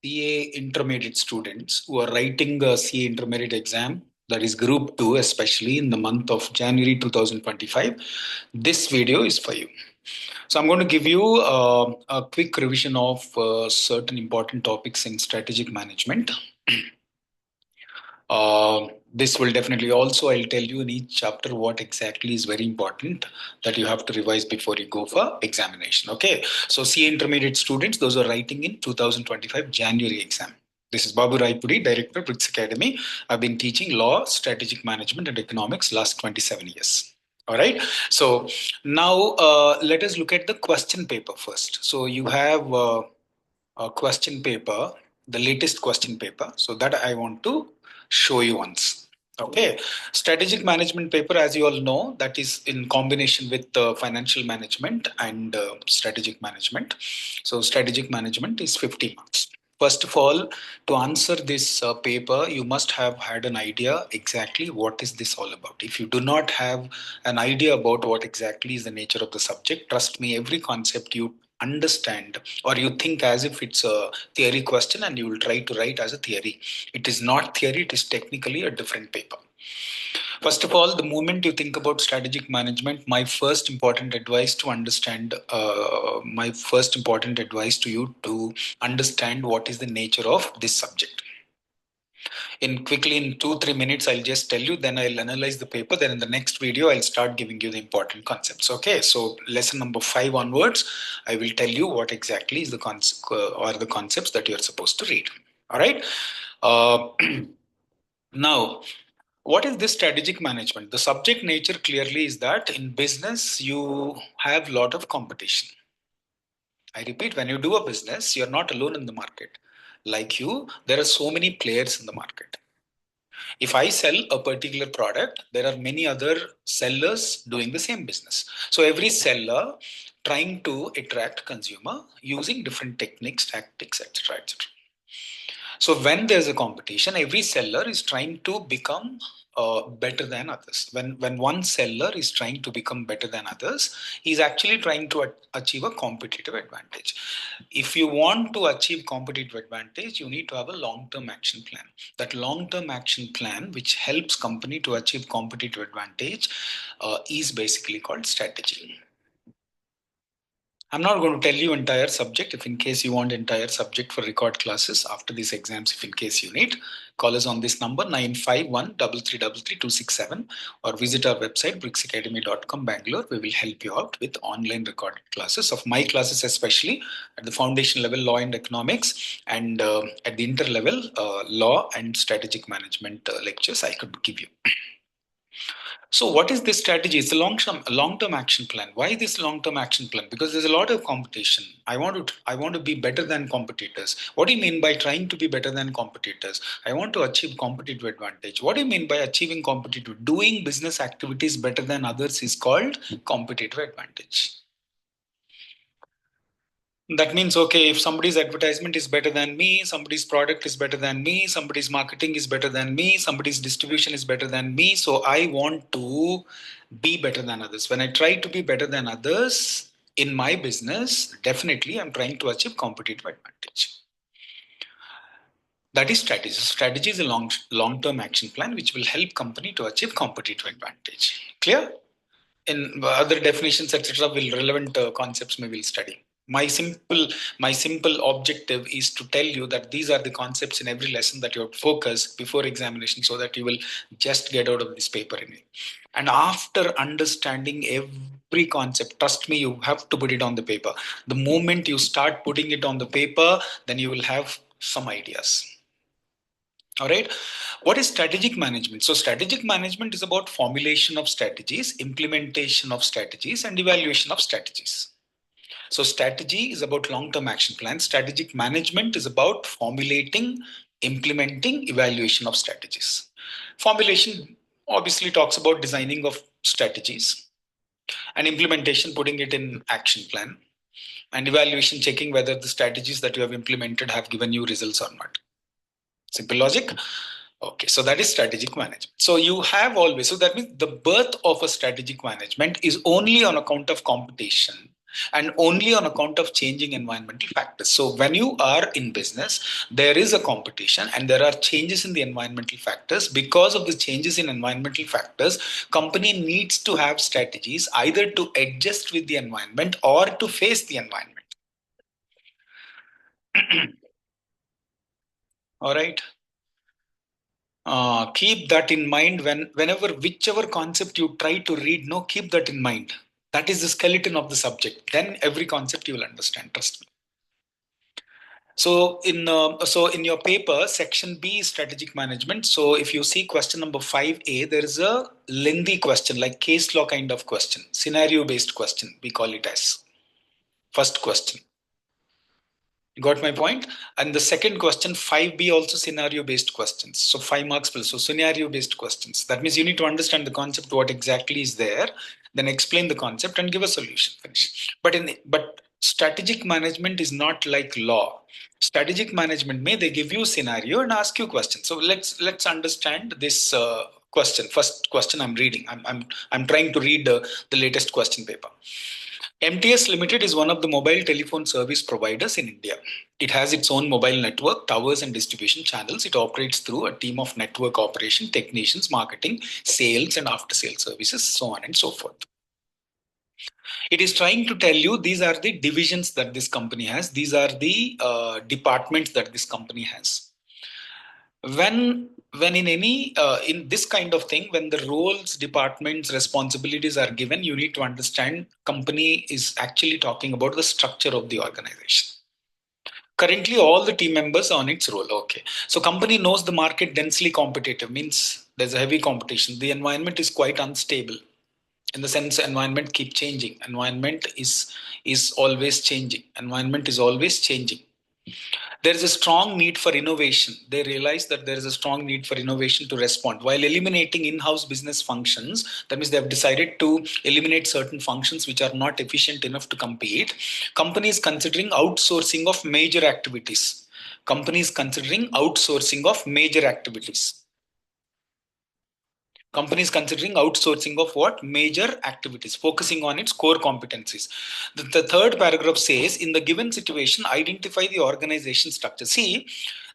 CA intermediate students who are writing a CA intermediate exam, that is Group 2, especially in the month of January 2025, this video is for you. So I'm going to give you a quick revision of certain important topics in strategic management. This will definitely also, I'll tell you in each chapter what exactly is very important that you have to revise before you go for examination. Okay, so CA intermediate students, those are writing in 2025 January exam. This is Babu Raipudi, Director, BRICS Academy. I've been teaching law, strategic management, and economics last 27 years. All right. So now let us look at the question paper first. So you have a question paper, the latest question paper. So that I want to show you once. Okay. Strategic management paper, as you all know, that is in combination with financial management and strategic management. So strategic management is 50 marks. First of all, to answer this paper, you must have had an idea exactly what is this all about. If you do not have an idea about what exactly is the nature of the subject, trust me, every concept you understand or you think as if it's a theory question and you will try to write as a theory. It is not theory, it is technically a different paper. First of all, the moment you think about strategic management, my first important advice to you to understand what is the nature of this subject. In 2-3 minutes, I'll just tell you, then I'll analyze the paper. Then in the next video, I'll start giving you the important concepts. Okay, so lesson number 5 onwards, I will tell you what exactly is the concept or the concepts that you're supposed to read. All right. Now, what is this strategic management? The subject nature clearly is that in business, you have a lot of competition. I repeat, when you do a business, you're not alone in the market. Like you, there are so many players in the market. If I sell a particular product, there are many other sellers doing the same business. So every seller trying to attract consumer using different techniques, tactics, etc., etc. So when there's a competition, every seller is trying to become better than others. When one seller is trying to become better than others, he's actually trying to achieve a competitive advantage. If you want to achieve competitive advantage, you need to have a long-term action plan. That long-term action plan, which helps company to achieve competitive advantage, is basically called strategy. I'm not going to tell you entire subject. If in case you want entire subject for record classes after these exams, if in case you need, call us on this number 951-333-267 or visit our website bricsacademy.com Bangalore. We will help you out with online recorded classes of my classes, especially at the foundation level law and economics, and at the inter level law and strategic management lectures I could give you. So what is this strategy? It's a long-term action plan. Why this long-term action plan? Because there's a lot of competition. I want to be better than competitors. What do you mean by trying to be better than competitors? I want to achieve competitive advantage. What do you mean by achieving competitive? Doing business activities better than others is called competitive advantage. That means, okay, if somebody's advertisement is better than me, somebody's product is better than me, somebody's marketing is better than me, somebody's distribution is better than me, so I want to be better than others. When I try to be better than others in my business, definitely I'm trying to achieve competitive advantage. That is strategy. Strategy is a long-term action plan which will help company to achieve competitive advantage. Clear? In other definitions, etc., will relevant concepts we will study. My simple objective is to tell you that these are the concepts in every lesson that you have to focus before examination so that you will just get out of this paper anyway. And after understanding every concept, trust me, you have to put it on the paper. The moment you start putting it on the paper, then you will have some ideas. All right. What is strategic management? So strategic management is about formulation of strategies, implementation of strategies, and evaluation of strategies. So strategy is about long-term action plans. Strategic management is about formulating, implementing, evaluation of strategies. Formulation obviously talks about designing of strategies, and implementation, putting it in action plan, and evaluation, checking whether the strategies that you have implemented have given you results or not. Simple logic. Okay, so that is strategic management. So you have always, so that means the birth of a strategic management is only on account of competition and only on account of changing environmental factors. So when you are in business, there is a competition and there are changes in the environmental factors. Because of the changes in environmental factors, company needs to have strategies either to adjust with the environment or to face the environment. All right. Keep that in mind whenever whichever concept you try to read. No, keep that in mind. That is the skeleton of the subject. Then every concept you will understand. Trust me. So in your paper, section B is strategic management. So if you see question number 5A, there is a lengthy question, like case law kind of question, scenario based question. We call it as first question. You got my point? And the second question, 5B, also scenario based questions. So 5 marks plus. So scenario based questions. That means you need to understand the concept, what exactly is there, then explain the concept and give a solution. Finish. But strategic management is not like law. Strategic management, may they give you scenario and ask you questions. So let's understand this question. First question I'm reading. I'm trying to read the latest question paper. MTS Limited is one of the mobile telephone service providers in India. It has its own mobile network, towers, and distribution channels. It operates through a team of network operation, technicians, marketing, sales, and after sales services, so on and so forth. It is trying to tell you these are the divisions that this company has, these are the departments that this company has. When in any in this kind of thing, when the roles, departments, responsibilities are given, you need to understand company is actually talking about the structure of the organization. Currently all the team members on its role. Okay, so company knows the market densely competitive, means there's a heavy competition. The environment is quite unstable, in the sense environment keep changing. Environment is always changing. Environment is always changing. There is a strong need for innovation. They realize that there is a strong need for innovation to respond while eliminating in-house business functions. That means they have decided to eliminate certain functions which are not efficient enough to compete. Companies considering outsourcing of major activities. Companies considering outsourcing of major activities. Companies considering outsourcing of what? Major activities, focusing on its core competencies. The third paragraph says, in the given situation, identify the organization structure. See,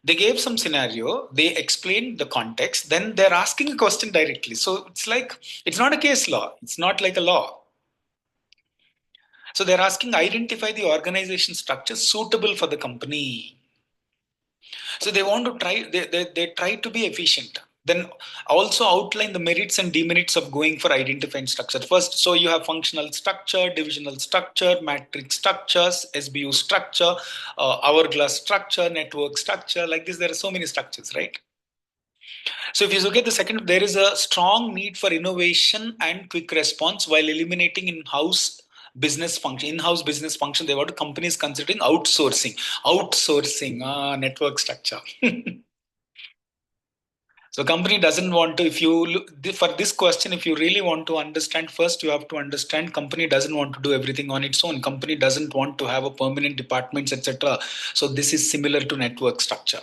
they gave some scenario, they explained the context, then they're asking a question directly. So it's like, it's not a case law, it's not like a law. So they're asking, identify the organization structure suitable for the company. So they want to try, they try to be efficient. Then also outline the merits and demerits of going for identifying structure. First, so you have functional structure, divisional structure, matrix structures, SBU structure, hourglass structure, network structure. Like this, there are so many structures, right? So if you look at the second, there is a strong need for innovation and quick response while eliminating in-house business function. In-house business function, they want companies considering outsourcing. Network structure. So company doesn't want to, if you look for this question, if you really want to understand, first you have to understand company doesn't want to do everything on its own. Company doesn't want to have a permanent departments, etc. So this is similar to network structure.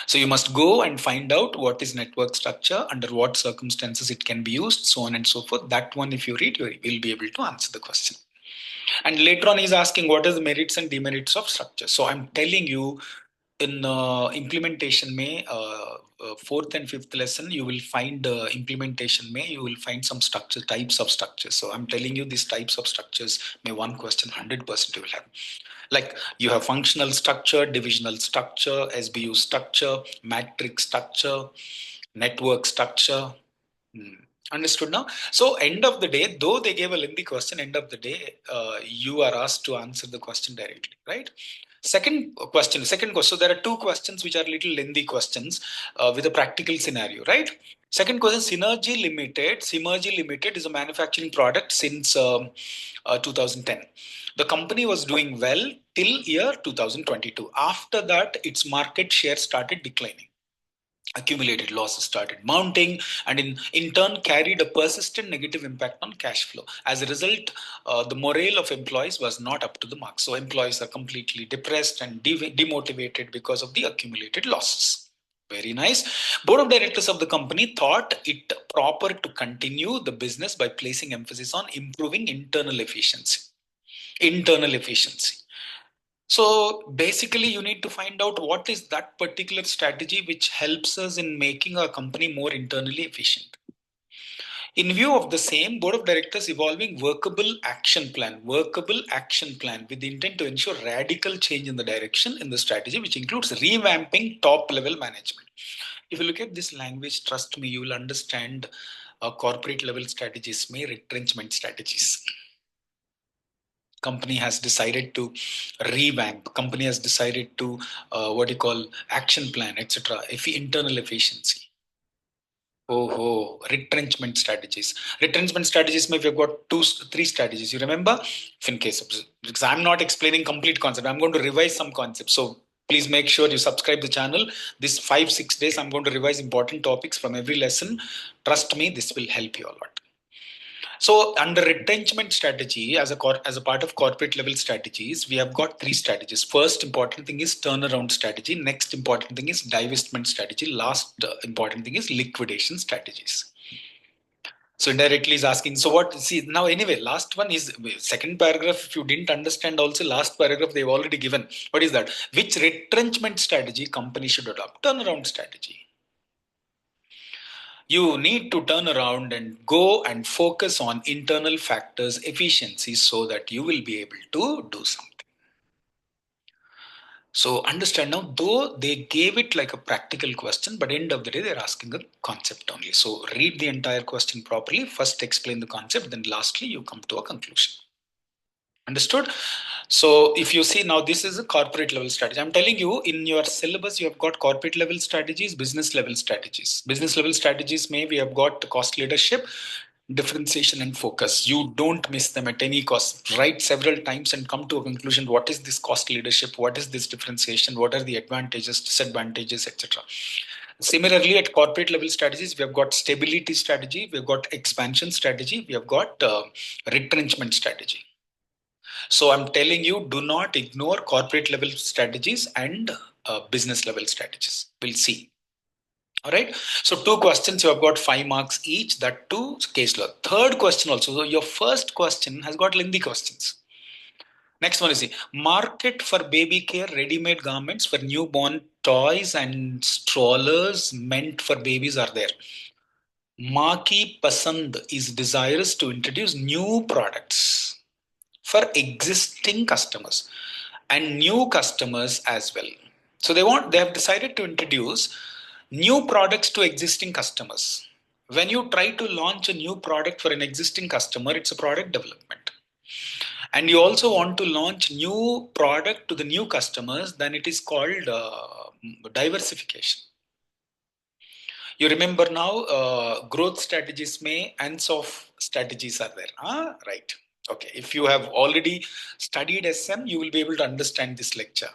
So you must go and find out what is network structure, under what circumstances it can be used, so on and so forth. That one, if you read, you will be able to answer the question. And later on, he's asking what are the merits and demerits of structure. So I'm telling you, in implementation may fourth and fifth lesson, you will find implementation may you will find some structure types of structures. So I'm telling you these types of structures, may one question 100% you will have. Like you have functional structure, divisional structure, SBU structure, matrix structure, network structure. Understood now? So end of the day, though they gave a lengthy question, end of the day, you are asked to answer the question directly, right? Second question. So there are two questions which are little lengthy questions with a practical scenario, right? Second question, Synergy Limited. Synergy Limited is a manufacturing product since 2010. The company was doing well till year 2022. After that, its market share started declining. Accumulated losses started mounting and in turn carried a persistent negative impact on cash flow. As a result, the morale of employees was not up to the mark. So employees are completely depressed and demotivated because of the accumulated losses. Very nice. Board of directors of the company thought it proper to continue the business by placing emphasis on improving internal efficiency. Internal efficiency. So basically, you need to find out what is that particular strategy which helps us in making our company more internally efficient. In view of the same, board of directors evolving workable action plan with the intent to ensure radical change in the direction in the strategy, which includes revamping top level management. If you look at this language, trust me, you will understand corporate level strategies, may retrenchment strategies. Company has decided to revamp, company has decided to action plan, etc. Internal efficiency. Retrenchment strategies. Retrenchment strategies, maybe we've got 3 strategies. You remember? If in case, because I'm not explaining complete concept, I'm going to revise some concepts. So please make sure you subscribe the channel. This 5-6 days, I'm going to revise important topics from every lesson. Trust me, this will help you a lot. So under retrenchment strategy, as a part of corporate level strategies, we have got 3 strategies. First important thing is turnaround strategy. Next important thing is divestment strategy. Last important thing is liquidation strategies. So indirectly is asking, so what, see now anyway, last one is second paragraph. If you didn't understand also, last paragraph they've already given. What is that? Which retrenchment strategy company should adopt? Turnaround strategy. You need to turn around and go and focus on internal factors, efficiency, so that you will be able to do something. So understand now, though they gave it like a practical question, but end of the day, they're asking a concept only. So read the entire question properly. First explain the concept, then lastly, you come to a conclusion. Understood? So if you see now, this is a corporate level strategy. I'm telling you, in your syllabus, you have got corporate level strategies, business level strategies. Business level strategies, we have got cost leadership, differentiation and focus. You don't miss them at any cost. Write several times and come to a conclusion. What is this cost leadership? What is this differentiation? What are the advantages, disadvantages, etc. Similarly, at corporate level strategies, we have got stability strategy, we have got expansion strategy, we have got retrenchment strategy. So I'm telling you, do not ignore corporate level strategies and business level strategies. We'll see. All right. So 2 questions, you have got 5 marks each, that 2 case law. Third question also. So your first question has got lengthy questions. Next one is the market for baby care, ready-made garments for newborn toys and strollers meant for babies are there. Maa Ki Pasand is desirous to introduce new products for existing customers and new customers as well. So they have decided to introduce new products to existing customers. When you try to launch a new product for an existing customer, it's a product development. And you also want to launch new product to the new customers, then it is called diversification. You remember now, growth strategies and soft strategies are there. Right. Okay. If you have already studied SM, you will be able to understand this lecture.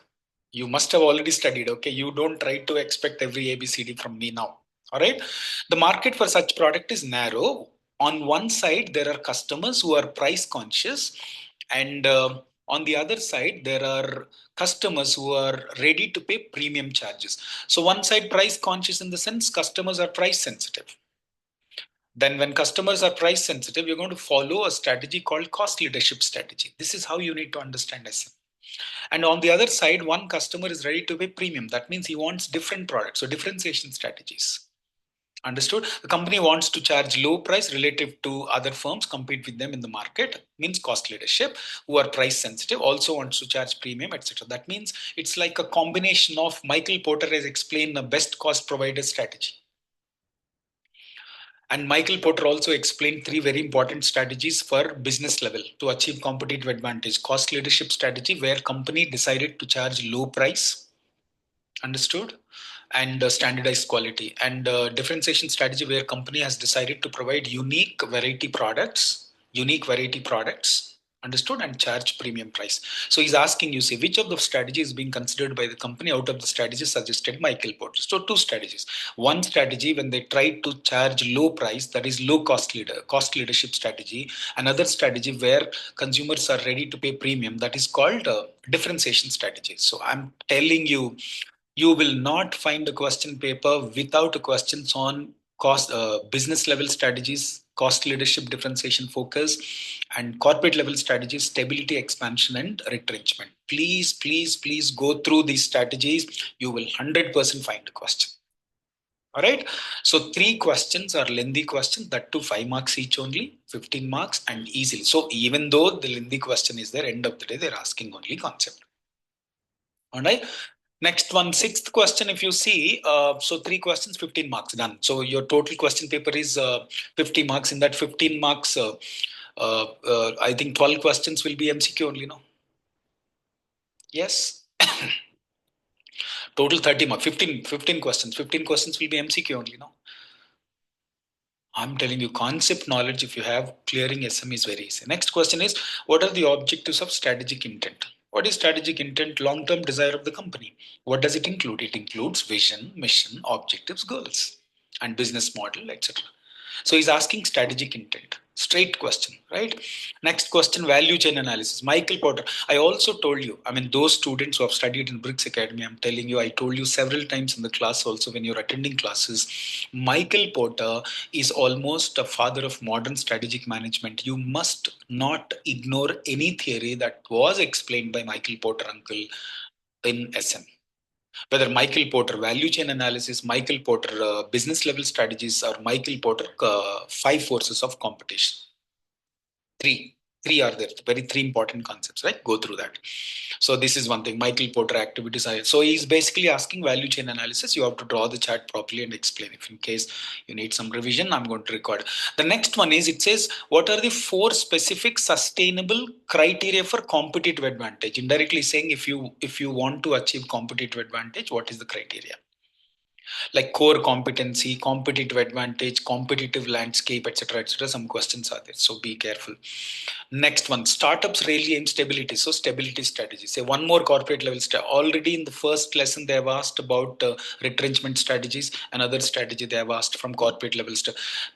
You must have already studied. Okay. You don't try to expect every ABCD from me now. All right. The market for such product is narrow. On one side, there are customers who are price conscious, and on the other side, there are customers who are ready to pay premium charges. So one side price conscious in the sense customers are price sensitive. Then when customers are price sensitive, you're going to follow a strategy called cost leadership strategy. This is how you need to understand SM. And on the other side, one customer is ready to pay premium. That means he wants different products. So differentiation strategies. Understood? The company wants to charge low price relative to other firms, compete with them in the market, means cost leadership, who are price sensitive, also wants to charge premium, etc. That means it's like a combination of Michael Porter has explained the best cost provider strategy. And Michael Porter also explained 3 very important strategies for business level to achieve competitive advantage. Cost leadership strategy, where company decided to charge low price. Understood? And standardized quality, and differentiation strategy, where company has decided to provide unique variety products, understood, and charge premium price. So he's asking you, see, which of the strategies is being considered by the company out of the strategies suggested Michael Porter? So 2 strategies. One strategy, when they try to charge low price, that is low cost leadership strategy. Another strategy where consumers are ready to pay premium, that is called differentiation strategy. So I'm telling you, You will not find a question paper without a questions on cost, business level strategies, cost leadership differentiation focus, and corporate level strategies, stability, expansion, and retrenchment. Please, please, please go through these strategies. You will 100% find a question. All right. So 3 questions are lengthy questions, that too 5 marks each only, 15 marks and easily. So even though the lengthy question is there, end of the day, they're asking only concept. All right. Next one, 6th question, if you see, so 3 questions, 15 marks, done. So your total question paper is 50 marks. In that 15 marks, I think 12 questions will be MCQ only, no? Yes. Total 30 marks, 15 questions. 15 questions will be MCQ only, no? I'm telling you, concept knowledge, if you have, clearing SM is very easy. Next question is, what are the objectives of strategic intent? What is strategic intent? Long-term desire of the company. What does it include? It includes vision, mission, objectives, goals, and business model, etc. So he's asking strategic intent. Straight question, right? Next question, value chain analysis. Michael Porter. I also told you, I mean, those students who have studied in BRICS Academy, I'm telling you, I told you several times in the class also when you're attending classes, Michael Porter is almost a father of modern strategic management. You must not ignore any theory that was explained by Michael Porter uncle in SM. Whether Michael Porter value chain analysis, Michael Porter business level strategies, or Michael Porter 5 forces of competition. Three are there, very 3 important concepts, right? Go through that. So this is one thing, Michael Porter activities. So he's basically asking value chain analysis. You have to draw the chart properly and explain. If in case you need some revision, I'm going to record. The next one is, it says, what are the 4 specific sustainable criteria for competitive advantage? Indirectly saying, if you want to achieve competitive advantage, what is the criteria? Like core competency, competitive advantage, competitive landscape, etc., etc. Some questions are there, so be careful. Next one, startups really aim stability. So stability strategy. Say one more corporate level already in the first lesson they have asked about retrenchment strategies. Another strategy they have asked from corporate level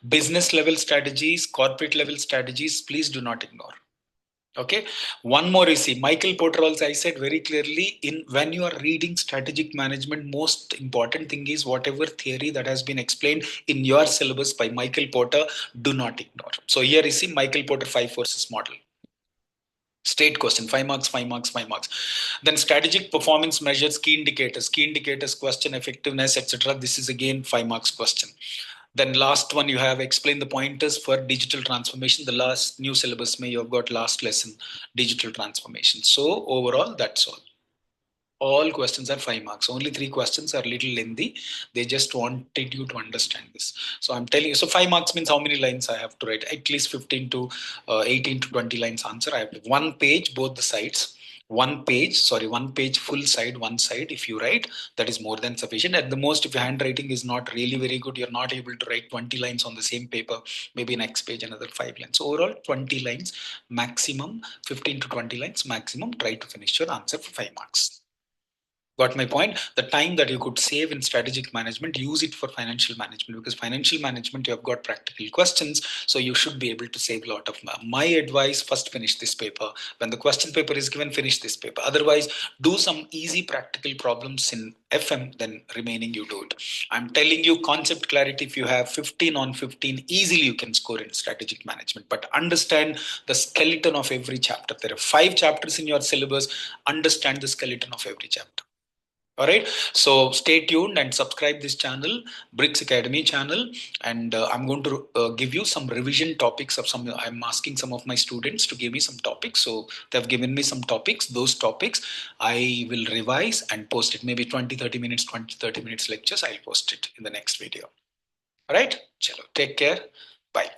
business level strategies, corporate level strategies. Please do not ignore. Okay, one more you see, Michael Porter also, I said very clearly, in when you are reading strategic management, most important thing is whatever theory that has been explained in your syllabus by Michael Porter, do not ignore. So here you see Michael Porter 5 forces model. State question, 5 marks, 5 marks, 5 marks. Then strategic performance measures, key indicators, question effectiveness, etc. This is again 5 marks question. Then last one, you have explained the pointers for digital transformation. The last new syllabus may you have got last lesson, digital transformation. So overall, that's all. All questions are 5 marks. Only 3 questions are little lengthy. They just wanted you to understand this. So I'm telling you, so 5 marks means how many lines I have to write? At least 15 to 18 to 20 lines answer. I have 1 page, both the sides. 1 page, full side, one side. If you write, that is more than sufficient. At the most, if your handwriting is not really very good, you're not able to write 20 lines on the same paper, maybe next page another 5 lines. So overall, 20 lines maximum, 15 to 20 lines maximum. Try to finish your answer for 5 marks. Got my point? The time that you could save in strategic management, use it for financial management, because financial management, you have got practical questions, so you should be able to save a lot of money. My advice, first finish this paper. When the question paper is given, finish this paper. Otherwise, do some easy practical problems in FM, then remaining you do it. I'm telling you, concept clarity, if you have 15 on 15, easily you can score in strategic management. But understand the skeleton of every chapter. There are 5 chapters in your syllabus. Understand the skeleton of every chapter. All right, so stay tuned and subscribe this channel, BRICS Academy channel, and I'm going to give you some revision topics of some. I'm asking some of my students to give me some topics, so they've given me some topics. Those topics I will revise and post it. Maybe 20-30 minutes lectures. I'll post it in the next video. All right, chalo, take care. Bye.